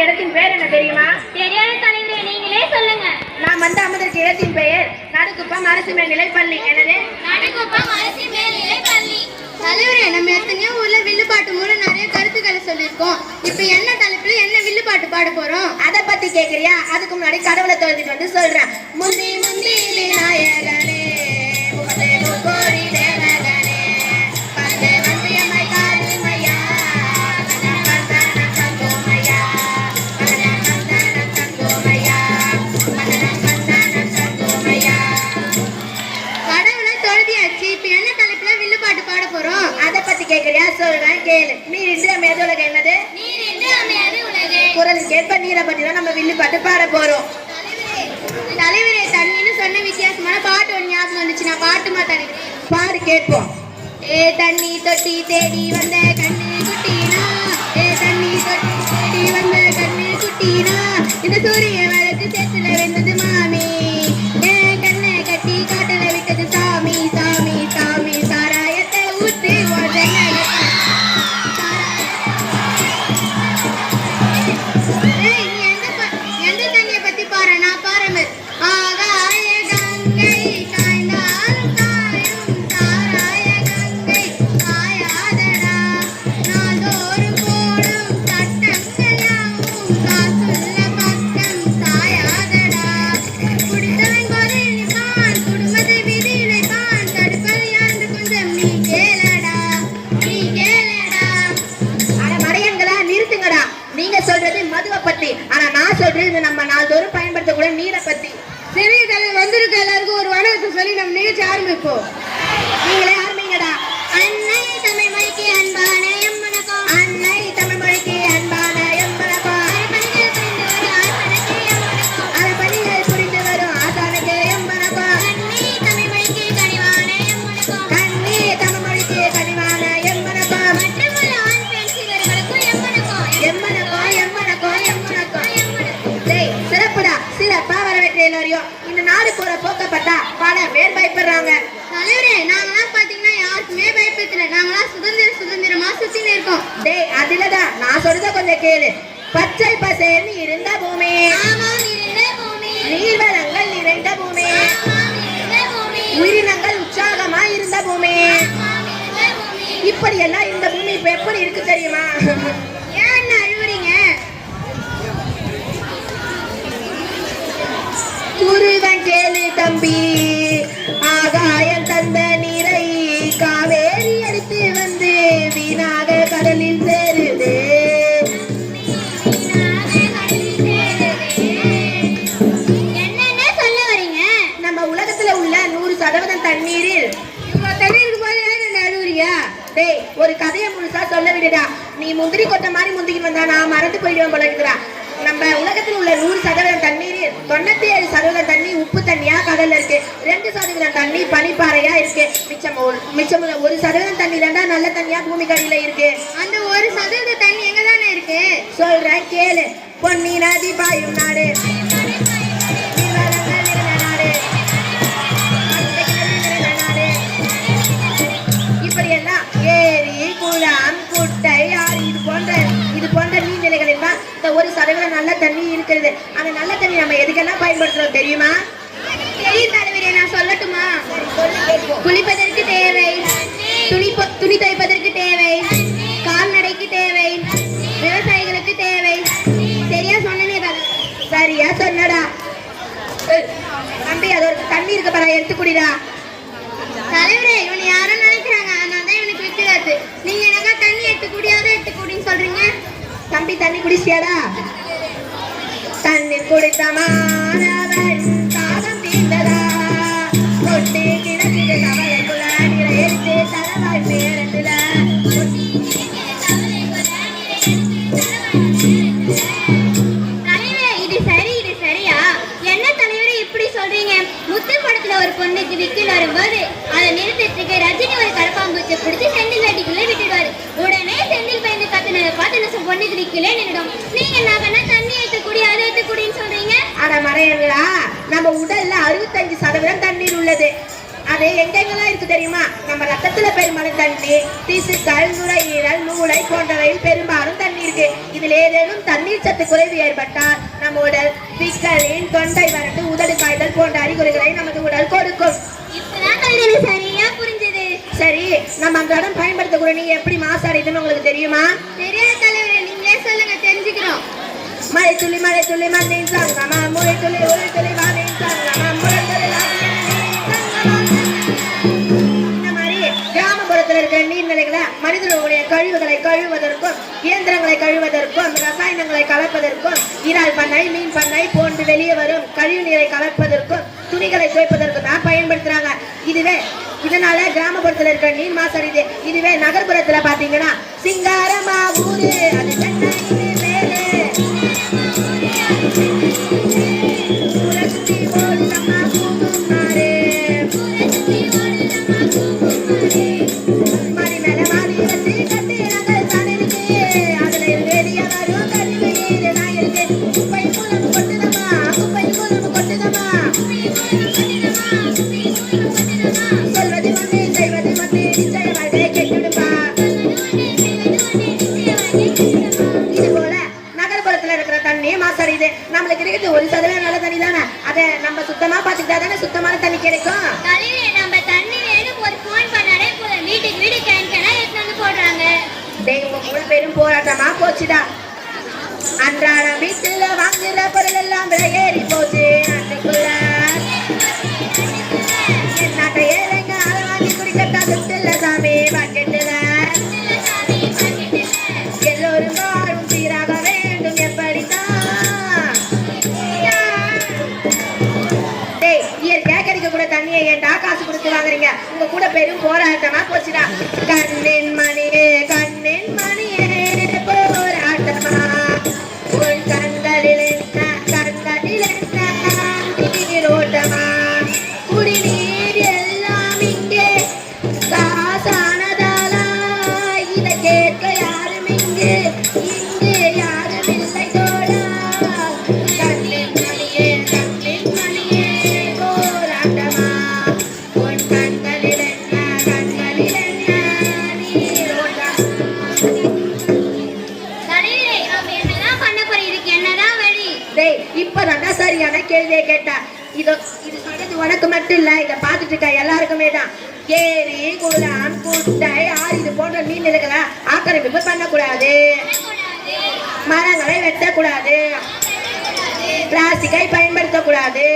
இடத்தின் பெயர் என்ன தெரியுமா? தெரியாத தலைவரே, நீங்களே சொல்லுங்க. நாம் வந்து அமர்ந்திருக்க இடத்தின் பெயர் நடுக்குப்பம் அரசு மேல்நிலை பள்ளி. எனது நடுக்குப்பம் அரசு மேல்நிலை பள்ளி. தலைவரே, நம்ம எத்தனையோ ஊர்ல வில்லுப்பாட்டு மூலம் நிறைய கருத்துக்களை சொல்லியிருக்கோம். இப்ப என்ன தலைப்புல என்ன வில்லுப்பாட்டு பாட போறோம்? அதை பத்தி கேக்குறியா? அதுக்கு முன்னாடி கடவுளை தொழுதிட்டு வந்து சொல்றேன். முந்தி முந்தி விநாயகனே முகத்தை முக்கோடி தேவகனே பந்து வந்து எம்மை காருமையா கேக்குறியா? சொல்றேன் கேளு. நீர் இன்று அமையாது உலகம். என்னது? நீர் இன்று அமையாது உலகு. குரலுக்கு ஏற்ப நீரை பத்தி தான் நம்ம வில்லு பாட்டு பாட போறோம். தலைவரே, தண்ணின்னு சொன்ன வித்தியாசமான பாட்டு ஒன்று ஞாபகம் வந்துச்சு. நான் பாட்டுமா தலைவரே? பாடு கேட்போம். ஏ தண்ணி தொட்டி தேடி வந்த கண்ணு குட்டினா, ஏ தண்ணி தொட்டி தேடி வந்த கண்ணு குட்டினா, இந்த சூரிய வழக்கு சேத்துல வெந்தது மாமி, ஏ கண்ணை கட்டி காட்டுல விட்டது சாமி சாமி சாமி, சாராயத்தை ஊத்து எந்த தண்ணியை பத்தி பாரு? நான் பாரு. ஆகாய கங்கை காய்ந்தாலும் காயும் சாராய கங்கை காயாதடா, நாள்தோறும் போடும் சட்டங்களாவும் காசுள்ள பக்கம் சாயாதடா, குடித்தவன் கொலை நிற்பான் குடும்பத்தை விதி இழைப்பான், தடுப்பது யாரு கொஞ்சம் நீ கேளடா நீ கேளடா. ஆனா மடையன்களா, நிறுத்துங்கடா. நீங்க சொல்றது மதுவை பத்தி, ஆனா நான் சொல்றது நம்ம நாள்தோறும் பயன்படுத்தக்கூடிய நீரை பத்தி. சிறிய தலைவர் வந்திருக்க எல்லாருக்கும் ஒரு வணக்கத்தை சொல்லி நம்ம நிகழ்ச்சி ஆரம்பிப்போம். நீங்களே ஆரம்பிங்கடா. அன்னை தமிழ் மொழிக்கு அன்பான எம்மனக்கம், அன்னை தமிழ் மொழிக்கு அன்பான எம்மனக்கம், அறப்பணிகள் புரிந்து வரும் ஆசானுக்கு எம்மனக்கம், அன்னை தமிழ் மொழிக்கு கனிவான எம்மனக்கம், கண்ணி தமிழ் மொழிக்கு கனிவான எம்மனக்கம், மற்றமுள்ள ஆண் பெண் சிறுவர்களுக்கும் எம்மனக்கம் எம்மனக்கம் எம்மனக்கம் எம்மனக்கம். டேய், சிறப்புடா. சிறப்பா வரவேற்ற எல்லாரையும். இந்த நாடு போற போக்கப்பட்டா பல பேர் பயப்படுறாங்க. தலைவரே, நாங்களாம் பாத்தீங்கன்னா யாருக்குமே பயப்படல. நாங்களாம் சுதந்திரமா சுத்தின்னு இருக்கோம். டேய், அதுலதான் நான் சொல்றத கொஞ்சம் கேளு. பச்சை பசேர்னு இருந்த பூமி, ஆமாம் நிறைந்த பூமி, நீர்வளங்கள் நிறைந்த பூமி, ஆமாம் நிறைந்த பூமி, உயிரினங்கள் உற்சாகமா இருந்த பூமி. ஆமாம் நிறைந்த பூமி. இப்படி எல்லாம் இந்த பூமி இப்ப எப்படி இருக்கு தெரியுமா? ஏன் அழுவுறீங்க? குருவன் கேளு தம்பி, ஆகாயம் தந்த நீரை காவேரி எடுத்து வந்து வீணாக கடலில் சேருது. என்னென்ன சொல்ல வரீங்க? நம்ம உலகத்துல உள்ள 100% தண்ணீரில் தண்ணீருக்கு போய் ஏன் அழுவுறீங்க? டேய், ஒரு கதையை முழுசா சொல்ல விடுடா. நீ முந்திரி கொட்ட மாதிரி முந்திக்கிட்டு வந்தா நான் மறந்து போயிடுவேன் போல இருக்குடா. நம்ம உலகத்தில் உள்ள 100% தண்ணீரில் 97% தண்ணி உப்பு தண்ணியா கடல்ல இருக்கு. 2% தண்ணி பனிப்பாறையா இருக்கு. மிச்சம் 1% தண்ணி தாண்டா நல்ல தண்ணியா பூமிக்கடியில இருக்கு. அந்த 1% தண்ணி எங்க தானே இருக்கு? சொல்றேன் கேளு. பொன்னி நதி பாயும் நாடு, நீர்வளங்கள் நிறைந்த நாடு, நாடு. இப்படி எல்லாம் ஏரி குளம் குட்டை ஆறு இது போன்ற நீர்நிலைகளில் தான் இந்த 1% நல்ல தண்ணி இருக்கிறது. அந்த நல்ல தண்ணி நம்ம எதுக்கெல்லாம் பயன்படுத்துறோம் தெரியுமா? தெரியும் தலைவரே, நான் சொல்லட்டுமா? சொல்லி கேட்போம். குளிப்பதற்கு தேவை, துணி துவைப்பதற்கு தேவை, கால்நடைக்கு தேவை, விவசாயிகளுக்கு தேவை. சரியா சொன்னனே தலைவர்? சரியா சொன்னடா. தம்பி, அது ஒரு தண்ணி இருக்க பாரு, எடுத்து குடிடா. தலைவரே, இவனை யாரும் நினைக்கிறாங்க, அதனால தான் இவனுக்கு விட்டுறாது. நீங்க எனக்கா தண்ணி எடுத்து குடின்னு சொல்றீங்க? தம்பி, தண்ணி குடிச்சியாடா? தண்ணீர் குடித்த மாணவன் தாகம் தீர்ந்ததா, கொட்டி கிணற்றிட்டு தவளைக்குள்ள நீரை எடுத்து தலவாய் பேரத்துல. தலைவரே, இது சரியா? என்ன தலைவரே இப்படி சொல்றீங்க? முத்து படத்துல ஒரு பொண்ணுக்கு விக்கில் வரும்போது அதை நிறுத்தத்துக்கு ரஜினி ஒரு கரப்பாம்பூச்சி பிடிச்சி செந்தில் வேட்டிக்குள்ள விட்டுடுவாரு. உடனே செந்தில் பயந்து கத்துனதை பார்த்து அந்த பொண்ணுக்கு விக்கிலே நின்றுடும். நீங்க என்ன பண்ண தண்ணி ஏற்றக்கூடிய அதை ஏற்றக்கூடியன்னு சொல்றீங்க? அட மறையங்களா, நம்ம உடல்ல 65% தண்ணீர் உள்ளது. அது எங்கெங்கெல்லாம் இருக்கு தெரியுமா? நம்ம ரத்தத்துல பெரும்பாலும் தண்ணீர், திசுக்கள், நுரையீரல், மூளை போன்றவையில் பெரும்பாலும் தண்ணீர் இருக்கு. இதுல ஏதேனும் தண்ணீர் சத்து குறைவு ஏற்பட்டால் நம்ம உடல் விக்கலின், தொண்டை வறண்டு, உதடு காய்தல் போன்ற அறிகுறிகளை நமக்கு உடல் கொடுக்கும். இப்பதான் கல்வி சரியா புரிஞ்சது. சரி, நம்ம அன்றாடம் பயன்படுத்தக்கூடிய நீ எப்படி மாசடைதுன்னு உங்களுக்கு தெரியுமா? தெரியாத தலைவரே, நீங்களே சொல்லுங்க, தெரிஞ்சுக்கிறோம். மழை துளி மண்ணின் சங்கமா, முளை துளி ஒரு துளி வானின் சங்கமா, முழங்கலில் ஆடிய நீரின் சங்கமா. இந்த மாதிரி கிராமப்புறத்தில் இருக்கிற நீர்நிலைகளை மனிதர்களுடைய கழிவுகளை கழுவதற்கும், இயந்திரங்களை கழுவதற்கும், ரசாயனங்களை கலப்பதற்கும், இறால் பண்ணை, மீன் பண்ணை போன்று வெளியே வரும் கழிவு நீரை கலப்பதற்கும், துணிகளை துவைப்பதற்கும் தான் பயன்படுத்துறாங்க. இதனால கிராமப்புறத்துல இருக்கிற நீர் மாசடையுது. இதுவே நகர்ப்புறத்துல பாத்தீங்கன்னா சிங்காரமா ஊரு, அது சென்னையின் மேலே சுத்தி ஓடுதம்மா பூங்குமாரே, மணி மேல மாறி வச்சு கட்டிடங்கள் தான் இருக்கு. அதுல வெளியே வரும் கழிவு நீர் தான் இருக்கு. குப்பை மூலம் கொட்டுதம்மா, குப்பை மூலம் கொட்டுதம்மா, சொல்வது ஒன்று செய்வது ஒன்று, நிச்சய வாழ்க்கை கெட்டுடுமா. இது போல நகர்ப்புறத்துல இருக்கிற தண்ணி மாசடையுது. நம்மளுக்கு இருக்கிறது 1% நல்ல தண்ணி தானே. அதை நம்ம சுத்தமா பாத்துக்கிட்டா தானே சுத்தமான தண்ணி கிடைக்கும். தலைவரே, நம்ம தண்ணி வேணும் ஒரு போன் பண்ணாலே போதும், வீட்டுக்கு வீடு கேன் கேனா எடுத்து வந்து போடுறாங்க. உங்க 3 பேரும் போராட்டமா போச்சுடா. அன்றாடம் வீட்டுல வாங்குற பொருள் எல்லாம் விலை ஏறி போச்சு. அன்னைக்குள்ள நாட்டை ஏழைங்க அதை வாங்கி குடிக்கட்டா சுத்தில்ல சாமி பாக்கெட்டுல. எல்லோரும் வாழும் சீராக வேண்டும் எப்படித்தான். இயற்கையா கிடைக்க கூட தண்ணியை ஏன்டா காசு கொடுத்து வாங்குறீங்க? உங்க கூட பெரும் போராட்டமா போச்சுடா. கண்ணின் மணியே கண்ணின் மணியே போராட்டமா, உன் கண்களில் என்ன கண்களில் என்ன நீரோட்டமா, குடிநீர் எல்லாம் இங்கே காசானதாலா, இதை கேட்க யாரும் இங்கே யாரும் இல்லை தோழா. கண்ணின் மணியே போராட்டமா, உன் கண்களில் என்ன நீரோட்டமா. தலைவரே, அப்ப என்னதான் பண்ண போறீங்க? இதுக்கு என்னதான் வழி? இப்பதான்டா சரியான கேள்வியை கேட்டா. இது சொன்னது உனக்கு மட்டும் இல்ல, இதை பார்த்துட்டு இருக்க எல்லாருக்குமே தான். ஏரி, குளம், குட்டை, ஆறு இது போன்ற நீர்நிலைகளை ஆக்கிரமிப்பு பண்ணக்கூடாது, மரங்களை வெட்டக்கூடாது, பிளாஸ்டிக்கை பயன்படுத்தக்கூடாது,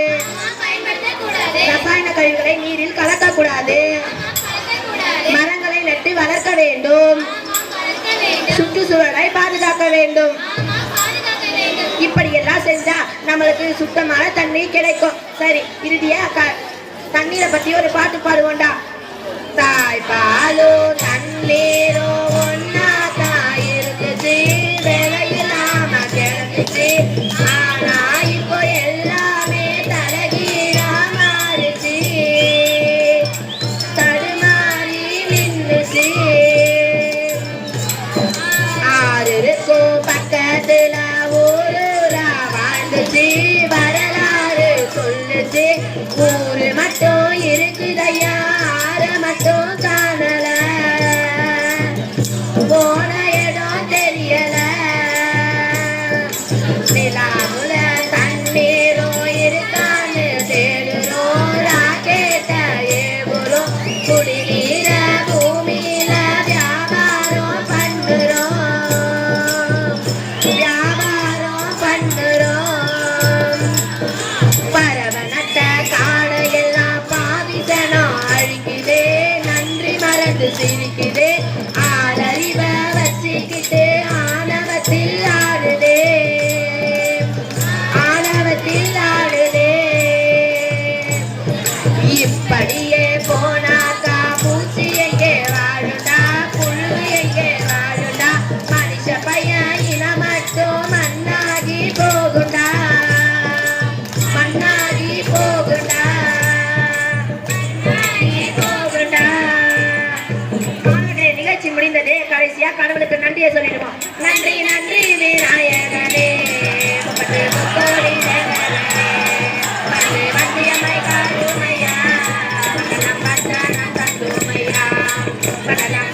ரசாயன கழிவுகளை நீரில் கலக்கக்கூடாது, மரங்களை நட்டு வளர்க்க வேண்டும், சுற்றுச்சூழலை பாதுகாக்க வேண்டும். இப்படி எல்லாம் செஞ்சா நம்மளுக்கு சுத்தமான தண்ணி கிடைக்கும். சரி, இறுதியா தண்ணீரை பத்தி ஒரு பாட்டு பாடுவோண்டா. தாய்ப்பாலும் தண்ணீரும் ஒன்னா தான் இருக்குச்சு, விலையில்லாம கிடைக்குச்சு. ஆனா இப்போ எல்லாமே தலைகீழா மாறுச்சு, தடுமாறி நின்னுச்சு. ஆறு இருக்கும் பக்கத்துல ஊரா வாழ்ந்துச்சு, வரலாறு சொல்லுச்சு. ஊரு மட்டும் இருக்குதையா, ஆற மட்டும் காணல, போன இடம் தெரியல. நிலாவுல தண்ணீரும் இருக்கான்னு தேடுறோம், ராக்கெட்ட ஏவுறோம், குடிநீர பூமியில வியாபாரம் பண்ணுறோம், பரவனத்த காடையெல்லாம் பாவிசனம் அழிக்குதே, நன்றி மறந்து சிரிக்குதே, ஆளறிவ வச்சுக்கிட்டு ஆணவத்தில் ஆடுதே, ஆணவத்தில் ஆடுதே. இப்படியே போனாக்கா பூச்சி எங்கே வாழுண்டா, புழு எங்கே வாழுண்டா, மனுஷ பையன் இனம் மட்டும் மண்ணாகி போகுண்டா, மண்ணாகி போகுண்டா. கடைசியா கடவுளுக்கு நன்றியை சொல்லிடுவோம். நன்றி நன்றி விநாயகனே, முப்பத்து முக்கோடி தேவர்களே, வந்து வந்தியம்மை காருமையா, வடலம் பந்தனம் தந்துமையா, வடலம்